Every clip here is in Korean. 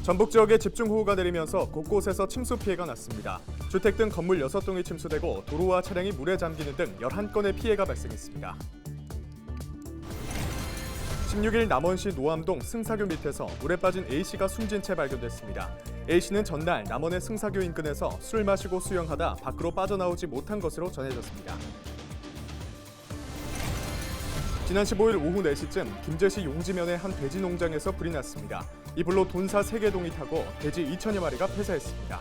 전북 지역에 집중호우가 내리면서 곳곳에서 침수 피해가 났습니다. 주택 등 건물 6동이 침수되고 도로와 차량이 물에 잠기는 등 11건의 피해가 발생했습니다. 16일 남원시 노암동 승사교 밑에서 물에 빠진 A씨가 숨진 채 발견됐습니다. A씨는 전날 남원의 승사교 인근에서 술을 마시고 수영하다 밖으로 빠져나오지 못한 것으로 전해졌습니다. 지난 15일 오후 4시쯤 김제시 용지면의 한 돼지 농장에서 불이 났습니다. 이 불로 돈사 3개 동이 타고 돼지 2천여 마리가 폐사했습니다.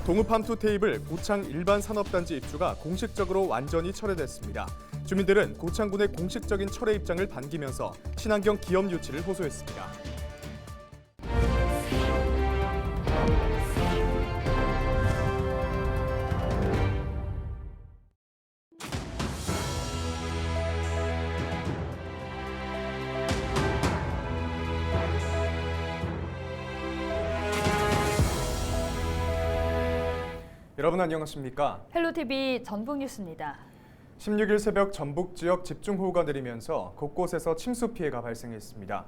동읍함투테이블 고창 일반 산업단지 입주가 공식적으로 완전히 철회됐습니다. 주민들은 고창군의 공식적인 철회 입장을 반기면서 친환경 기업 유치를 호소했습니다. 여러분 안녕하십니까? 헬로티비 전북뉴스입니다. 16일 새벽 전북 지역 집중호우가 내리면서 곳곳에서 침수 피해가 발생했습니다.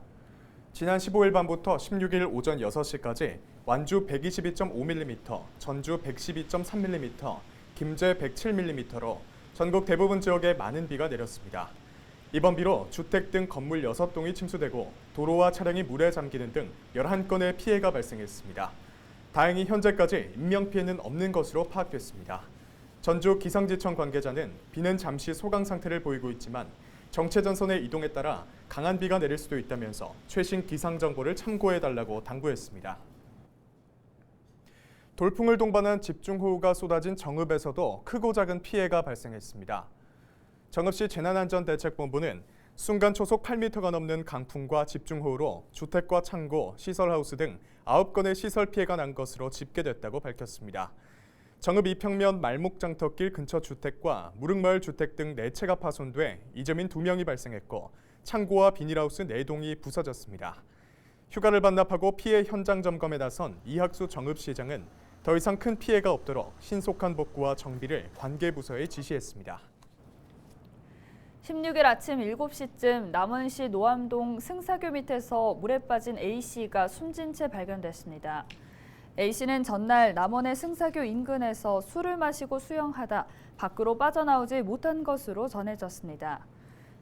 지난 15일 밤부터 16일 오전 6시까지 완주 122.5mm, 전주 112.3mm, 김제 107mm로 전국 대부분 지역에 많은 비가 내렸습니다. 이번 비로 주택 등 건물 6동이 침수되고 도로와 차량이 물에 잠기는 등 11건의 피해가 발생했습니다. 다행히 현재까지 인명피해는 없는 것으로 파악됐습니다. 전주 기상지청 관계자는 비는 잠시 소강 상태를 보이고 있지만 정체전선의 이동에 따라 강한 비가 내릴 수도 있다면서 최신 기상정보를 참고해달라고 당부했습니다. 돌풍을 동반한 집중호우가 쏟아진 정읍에서도 크고 작은 피해가 발생했습니다. 정읍시 재난안전대책본부는 순간 초속 8m가 넘는 강풍과 집중호우로 주택과 창고, 시설하우스 등 9건의 시설 피해가 난 것으로 집계됐다고 밝혔습니다. 정읍 이평면 말목장터길 근처 주택과 무릉마을 주택 등 4채가 파손돼 이재민 2명이 발생했고 창고와 비닐하우스 4동이 부서졌습니다. 휴가를 반납하고 피해 현장 점검에 나선 이학수 정읍시장은 더 이상 큰 피해가 없도록 신속한 복구와 정비를 관계부서에 지시했습니다. 16일 아침 7시쯤 남원시 노암동 승사교 밑에서 물에 빠진 A씨가 숨진 채 발견됐습니다. A씨는 전날 남원의 승사교 인근에서 술을 마시고 수영하다 밖으로 빠져나오지 못한 것으로 전해졌습니다.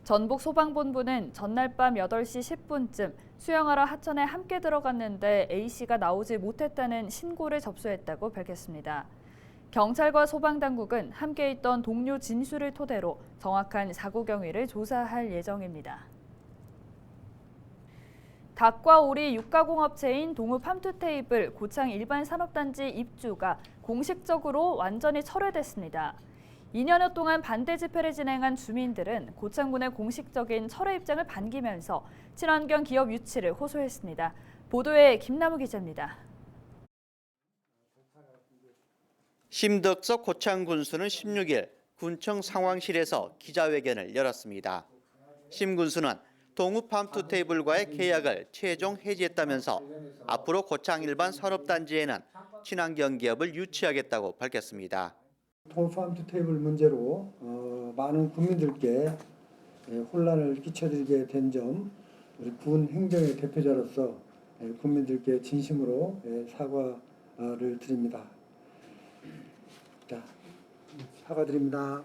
전북소방본부는 전날 밤 8시 10분쯤 수영하러 하천에 함께 들어갔는데 A씨가 나오지 못했다는 신고를 접수했다고 밝혔습니다. 경찰과 소방당국은 함께 있던 동료 진술을 토대로 정확한 사고 경위를 조사할 예정입니다. 닭과 오리 육가공업체인 동읍함투테이블 고창 일반 산업단지 입주가 공식적으로 완전히 철회됐습니다. 2년여 동안 반대 집회를 진행한 주민들은 고창군의 공식적인 철회 입장을 반기면서 친환경 기업 유치를 호소했습니다. 보도에 김남우 기자입니다. 심덕석 고창 군수는 16일 군청 상황실에서 기자회견을 열었습니다. 심 군수는 동읍팜투테이블과의 계약을 최종 해지했다면서 앞으로 고창 일반 산업단지에는 친환경 기업을 유치하겠다고 밝혔습니다. 동읍팜투테이블 문제로 많은 국민들께 혼란을 끼쳐드리게 된 점 우리 군 행정의 대표자로서 국민들께 진심으로 사과를 드립니다. 자, 사과드립니다.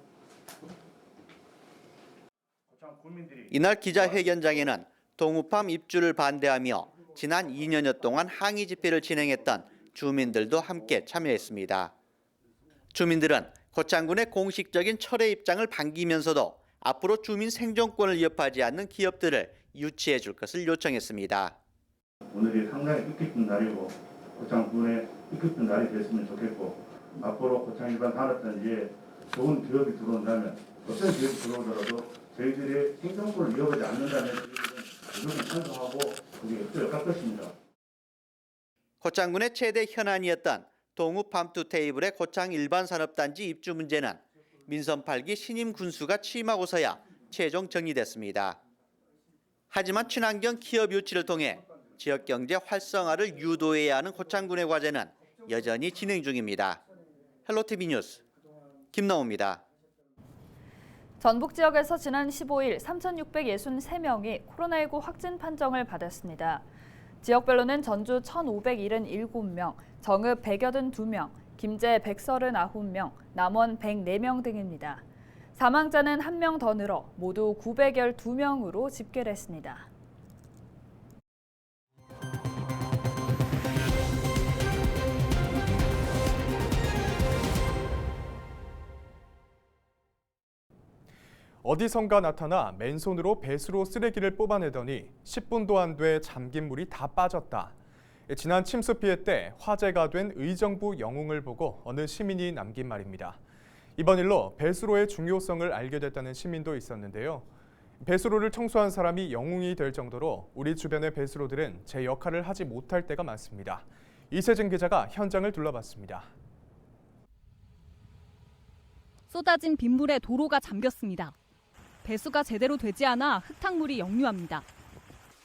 이날 기자회견장에는 동읍팜 입주를 반대하며 지난 2년여 동안 항의 집회를 진행했던 주민들도 함께 참여했습니다. 주민들은 고창군의 공식적인 철회 입장을 반기면서도 앞으로 주민 생존권을 위협하지 않는 기업들을 유치해 줄 것을 요청했습니다. 오늘이 상당히 뜻깊은 날이고 고창군의 뜻깊은 날이 됐으면 좋겠고 앞으로 고창 일반 산업단지에 좋은 기업이 들어온다면 어떤 기업이 들어오더라도 저희들의 생존권을 위협하지 않는다면 저희들은 무조건 찬성하고 그게 협조할 것입니다. 고창군의 최대 현안이었던 동읍팜투테이블의 고창 일반 산업단지 입주 문제는 민선 8기 신임 군수가 취임하고서야 최종 정리됐습니다. 하지만 친환경 기업 유치를 통해 지역 경제 활성화를 유도해야 하는 고창군의 과제는 여전히 진행 중입니다. 헬로티비 뉴스 김나우입니다. 전북 지역에서 지난 15일 3,663명이 코로나19 확진 판정을 받았습니다. 지역별로는 전주 1,577명, 정읍 182명, 김제 139명, 남원 104명 등입니다. 사망자는 1명 더 늘어 모두 912명으로 집계됐습니다. 어디선가 나타나 맨손으로 배수로 쓰레기를 뽑아내더니 10분도 안 돼 잠긴 물이 다 빠졌다. 지난 침수 피해 때 화제가 된 의정부 영웅을 보고 어느 시민이 남긴 말입니다. 이번 일로 배수로의 중요성을 알게 됐다는 시민도 있었는데요. 배수로를 청소한 사람이 영웅이 될 정도로 우리 주변의 배수로들은 제 역할을 하지 못할 때가 많습니다. 이세진 기자가 현장을 둘러봤습니다. 쏟아진 빗물에 도로가 잠겼습니다. 배수가 제대로 되지 않아 흙탕물이 역류합니다.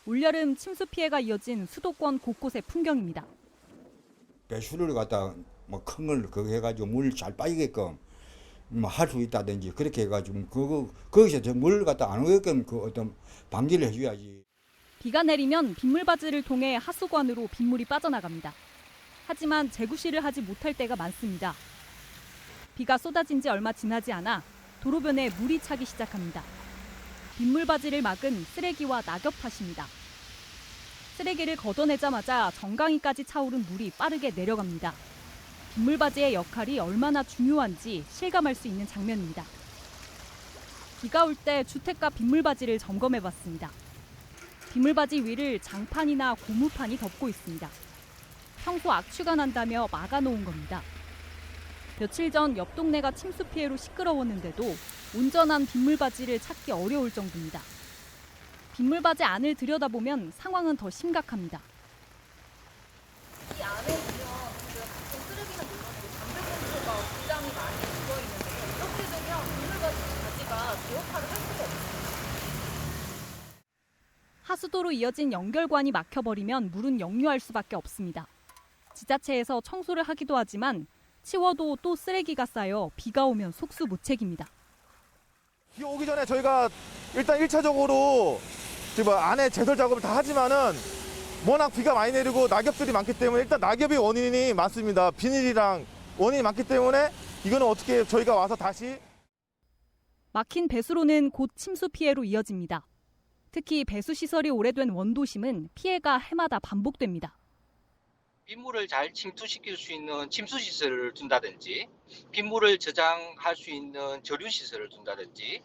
올여름 침수 피해가 이어진 수도권 곳곳의 풍경입니다. 배수를 갖다 뭐 큰 걸 그거 해가지고 물 잘 빠지게끔 할 수 있다든지 그렇게 해가지고 거기서 저 물 갖다 안 오게끔 그 어떤 방지를 해줘야지. 비가 내리면 빗물바지를 통해 하수관으로 빗물이 빠져나갑니다. 하지만 재구시를 하지 못할 때가 많습니다. 비가 쏟아진 지 얼마 지나지 않아 도로변에 물이 차기 시작합니다. 빗물바지를 막은 쓰레기와 낙엽 탓입니다. 쓰레기를 걷어내자마자 정강이까지 차오른 물이 빠르게 내려갑니다. 빗물바지의 역할이 얼마나 중요한지 실감할 수 있는 장면입니다. 비가 올 때 주택가 빗물바지를 점검해봤습니다. 빗물바지 위를 장판이나 고무판이 덮고 있습니다. 평소 악취가 난다며 막아놓은 겁니다. 며칠 전 옆 동네가 침수 피해로 시끄러웠는데도 온전한 빗물바지를 찾기 어려울 정도입니다. 빗물바지 안을 들여다보면 상황은 더 심각합니다. 이 안에 보면 지금 가끔 쓰레기가 늘어나고 담배 봉투가 굉장히 많이 묻어 있는데요. 이렇게 되면 빗물바지가 제 역할을 할 수가 없습니다. 하수도로 이어진 연결관이 막혀버리면 물은 역류할 수밖에 없습니다. 지자체에서 청소를 하기도 하지만 치워도 또 쓰레기가 쌓여 비가 오면 속수무책입니다. 비 오기 전에 저희가 일단 1차적으로 지금 안에 제설 작업을 다 하지만은 워낙 비가 많이 내리고 낙엽들이 많기 때문에 일단 낙엽이 원인이 많습니다. 비닐이랑 원인이 많기 때문에 이거는 어떻게 저희가 와서 다시 막힌 배수로는 곧 침수 피해로 이어집니다. 특히 배수 시설이 오래된 원도심은 피해가 해마다 반복됩니다. 빗물을 잘 침투시킬 수 있는 침수시설을 둔다든지 빗물을 저장할 수 있는 저류시설을 둔다든지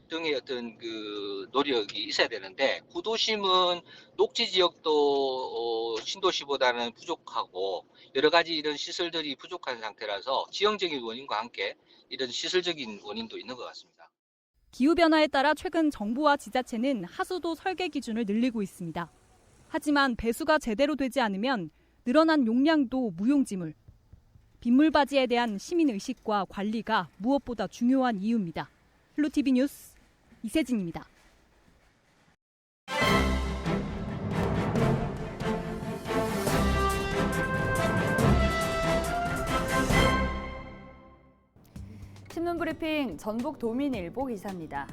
등의 어떤 그 노력이 있어야 되는데 구도심은 녹지 지역도 신도시보다는 부족하고 여러 가지 이런 시설들이 부족한 상태라서 지형적인 원인과 함께 이런 시설적인 원인도 있는 것 같습니다. 기후변화에 따라 최근 정부와 지자체는 하수도 설계 기준을 늘리고 있습니다. 하지만 배수가 제대로 되지 않으면 늘어난 용량도 무용지물. 빗물바지에 대한 시민의식과 관리가 무엇보다 중요한 이유입니다. 헬로티비 뉴스 이세진입니다. 신문브리핑 전북도민일보 기사입니다.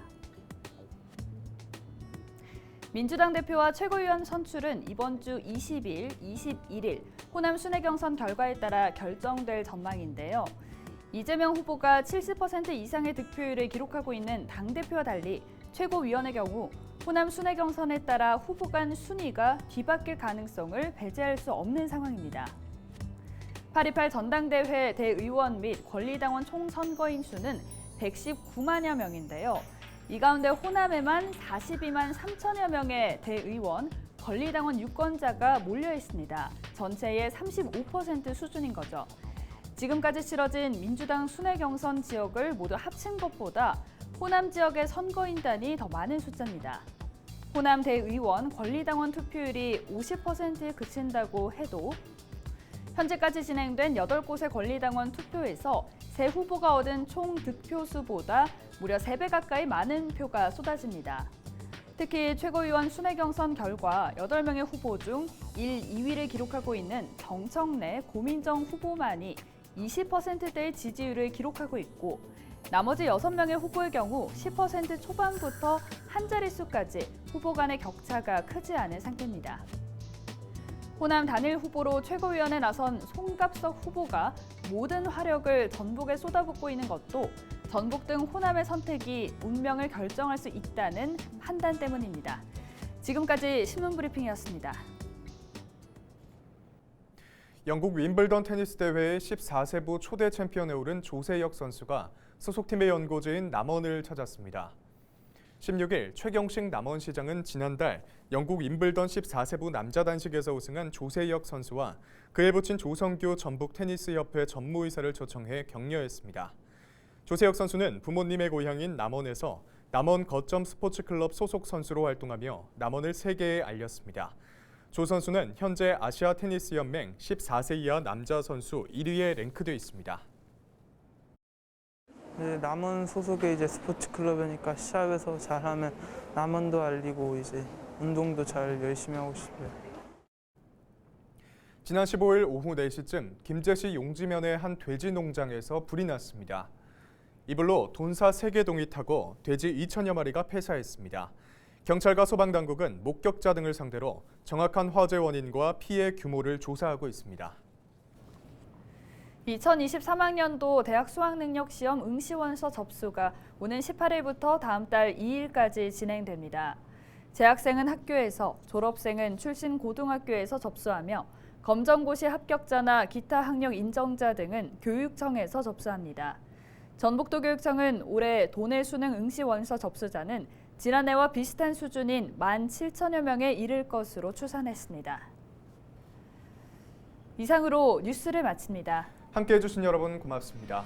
민주당 대표와 최고위원 선출은 이번 주 20일, 21일 호남 순회경선 결과에 따라 결정될 전망인데요. 이재명 후보가 70% 이상의 득표율을 기록하고 있는 당대표와 달리 최고위원의 경우 호남 순회경선에 따라 후보 간 순위가 뒤바뀔 가능성을 배제할 수 없는 상황입니다. 8.28 전당대회 대의원 및 권리당원 총선거인 수는 119만여 명인데요. 이 가운데 호남에만 42만 3천여 명의 대의원, 권리당원 유권자가 몰려 있습니다. 전체의 35% 수준인 거죠. 지금까지 치러진 민주당 순회경선 지역을 모두 합친 것보다 호남 지역의 선거인단이 더 많은 숫자입니다. 호남 대의원, 권리당원 투표율이 50%에 그친다고 해도 현재까지 진행된 8곳의 권리당원 투표에서 새 후보가 얻은 총 득표수보다 무려 3배 가까이 많은 표가 쏟아집니다. 특히 최고위원 순회경선 결과 8명의 후보 중 1, 2위를 기록하고 있는 정청래, 고민정 후보만이 20%대의 지지율을 기록하고 있고 나머지 6명의 후보의 경우 10% 초반부터 한 자릿수까지 후보 간의 격차가 크지 않은 상태입니다. 호남 단일 후보로 최고위원에 나선 송갑석 후보가 모든 화력을 전북에 쏟아붓고 있는 것도 전북 등 호남의 선택이 운명을 결정할 수 있다는 판단 때문입니다. 지금까지 신문브리핑이었습니다. 영국 윈블던 테니스 대회의 14세부 초대 챔피언에 오른 조세혁 선수가 소속팀의 연고지인 남원을 찾았습니다. 16일 최경식 남원시장은 지난달 영국 윈블던 14세부 남자 단식에서 우승한 조세혁 선수와 그에 붙인 조성규 전북 테니스협회 전무이사를 초청해 격려했습니다. 조세혁 선수는 부모님의 고향인 남원에서 남원 거점 스포츠클럽 소속 선수로 활동하며 남원을 세계에 알렸습니다. 조 선수는 현재 아시아 테니스 연맹 14세 이하 남자 선수 1위에 랭크되어 있습니다. 남원 소속의 이제 스포츠 클럽이니까 시합에서 잘하면 남원도 알리고 이제 운동도 잘 열심히 하고 싶어요. 지난 15일 오후 4시쯤 김제시 용지면의 한 돼지 농장에서 불이 났습니다. 이불로 돈사 3개 동이 타고 돼지 2천여 마리가 폐사했습니다. 경찰과 소방당국은 목격자 등을 상대로 정확한 화재 원인과 피해 규모를 조사하고 있습니다. 2023학년도 대학 수학능력시험 응시원서 접수가 오는 18일부터 다음 달 2일까지 진행됩니다. 재학생은 학교에서, 졸업생은 출신 고등학교에서 접수하며 검정고시 합격자나 기타 학력 인정자 등은 교육청에서 접수합니다. 전북도교육청은 올해 도내 수능 응시원서 접수자는 지난해와 비슷한 수준인 17,000여 명에 이를 것으로 추산했습니다. 이상으로 뉴스를 마칩니다. 함께해 주신 여러분 고맙습니다.